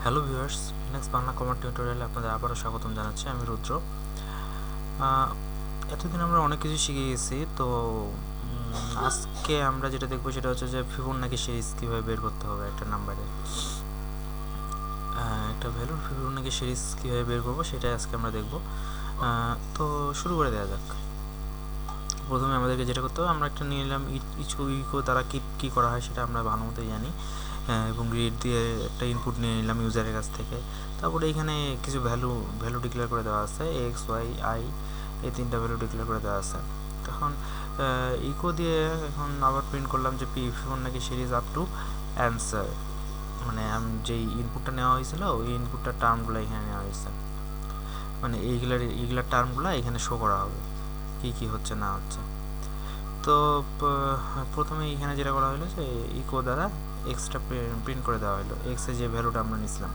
Hello viewers, Linux Bangla command টিউটোরিয়ালে আপনাদের আবারও স্বাগতম জানাচ্ছি। আমি রুদ্র। এতদিন আমরা অনেক কিছু শিখে গেছি, তো আজকে আমরা যেটা দেখবো সেটা হচ্ছে যে ফিবোনাকি সিরিজ কীভাবে বের করতে হবে একটা নাম্বারে। একটা ভ্যালুর ফিবোনাকি সিরিজ কীভাবে বের করবো সেটাই আজকে আমরা দেখব। তো শুরু করে দেওয়া যাক। প্রথমে আমাদেরকে যেটা করতে হবে, আমরা একটা নিয়ে নিলাম ইকো দ্বারা কী করা হয় সেটা আমরা ভালো মতোই জানি, এবং রিড দিয়ে একটা ইনপুট নিয়ে নিলাম ইউজারের কাছ থেকে। তারপরে এখানে কিছু ভ্যালু ডিক্লেয়ার করে দেওয়া আছে, এক্স ওয়াই আই, এই তিনটা ভ্যালু ডিক্লেয়ার করে দেওয়া আছে। তখন ইকো দিয়ে এখন আবার প্রিন্ট করলাম যে Fibonacci series up to answer, মানে যেই ইনপুটটা নেওয়া হয়েছিল ওই ইনপুটটার টার্মগুলো এখানে নেওয়া হয়েছে, মানে এইগুলার টার্মগুলো এখানে শো করা হবে কী হচ্ছে না হচ্ছে। তো প্রথমে এখানে যেটা করা হলো যে ইকো দ্বারা এক্সটা প্রিন্ট করে দেওয়া হলো, এক্সের যে ভ্যালুটা আমরা নিয়েছিলাম।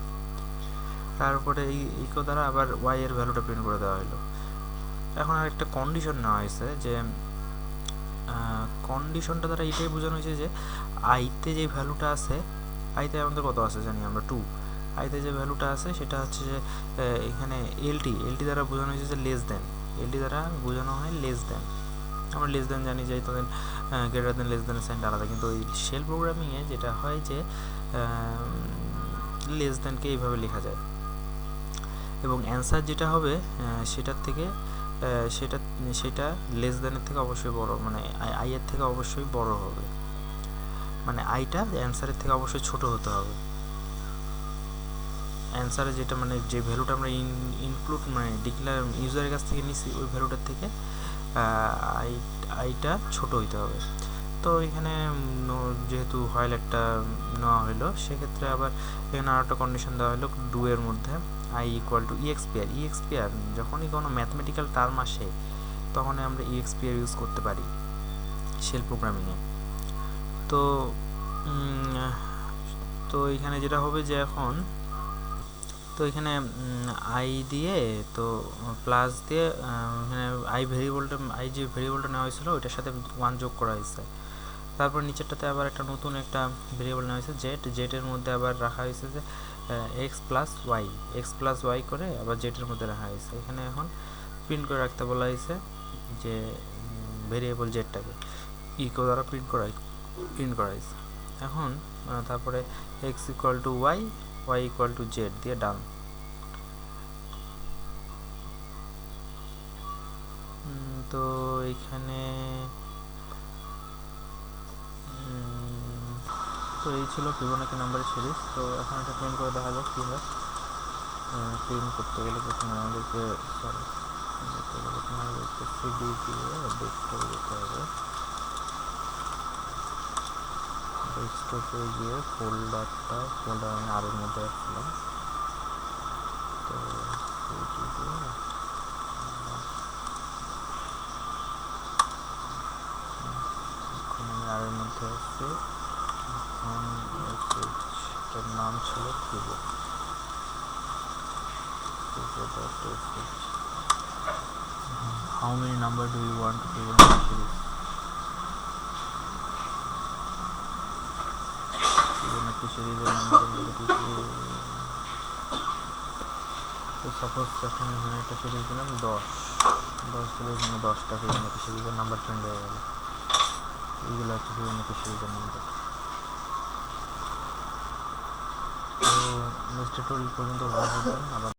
তারপরে এই ইকো দ্বারা আবার ওয়াই এর ভ্যালুটা প্রিন্ট করে দেওয়া হলো। এখন আর একটা কন্ডিশন নেওয়া হয়েছে, যে কন্ডিশনটা দ্বারা এটাই বোঝানো হয়েছে যে আইতে যে ভ্যালুটা আছে, আইতে আমাদের কত আছে জানি আমরা 2, আইতে যে ভ্যালুটা আছে সেটা হচ্ছে যে এখানে এলটি দ্বারা বোঝানো হয়েছে যে লেস দেন, এলটি দ্বারা বোঝানো হয় লেস দেন। আমরা লেস দেন জানি যে তখন গ্রেটার দেন লেস দেন সাইনটা আলাদা, কিন্তু ওই শেল প্রোগ্রামিংয়ে যেটা হয় যে লেস দেনকে এইভাবে লেখা যায়, এবং অ্যান্সার যেটা হবে সেটার থেকে সেটা লেস দেনের থেকে অবশ্যই বড়, মানে আই এর থেকে অবশ্যই বড় হবে, মানে আইটা অ্যান্সারের থেকে অবশ্যই ছোট হতে হবে। অ্যান্সারে যেটা মানে যে ভ্যালুটা আমরা ইনক্লুড মানে ডিক্লেয়ার ইউজারের কাছ থেকে নিছি ওই ভ্যালুটার থেকে আইটা ছোট হইতে হবে। তো এখানে যেহেতু হয়েল একটা নেওয়া হলো, সেক্ষেত্রে আবার এখানে আর একটা কন্ডিশন দেওয়া হলো ডু এর মধ্যে আই ইকুয়াল টু ইএক্সপিআর। যখনই কোনো ম্যাথমেটিক্যাল টার্ম আসে তখনই আমরা ইএক্সপিআর ইউজ করতে পারি শেল প্রোগ্রামিংয়ে। তো তো এখানে যেটা হবে যে এখন তো এখানে আই দিয়ে তো প্লাস দিয়ে এখানে আই যে ভেরিয়েবলটা নেওয়া হয়েছিল ওইটার সাথে 1 যোগ করা হয়েছে। তারপর নিচেরটাতে আবার একটা নতুন একটা ভেরিয়েবল নেওয়া হয়েছে জেটের মধ্যে আবার রাখা হয়েছে যে এক্স প্লাস ওয়াই করে আবার জেটের মধ্যে রাখা হয়েছে। এখানে এখন প্রিন্ট করে রাখতে বলা হয়েছে যে ভেরিয়েবল জেটটাকে ইকো দ্বারা প্রিন্ট করা হয়েছে। এখন তারপরে X equal to Y equal to Z দিয়ে ডান। তো এখানে তো এই ছিল ফিবোনাকি নাম্বারের সিরিজ। তো এখন এটা প্রিন্ট করে দেখা যাক কী হয়। প্রিন্ট করতে গেলে প্রথমে আমাদেরকে সিডি দিয়ে ডেস্কটপে যেতে হবে। ডেস্কটপে গিয়ে ফোল্ডার আমি আরের মধ্যে রাখছিলাম, তো সিডি দিয়ে এখন আমি আরের মধ্যে আসছি। এখন এটার নাম ছিল How many number do you want to fill in the series? Fibonacci series এর নাম্বারগুলো কি? তো সাপোজ এখন এখানে একটা সিরিজ দিলাম 10 দিলে এখানে 10টা ফিবোনাকি সিরিজের নাম্বার প্রিন্ট হয়ে গেল। এইগুলো হচ্ছে ফিবোনাকি সিরিজের নাম্বার। তো নেক্সট টিউটোরিয়াল পর্যন্ত ভালো থাকবেন। আবার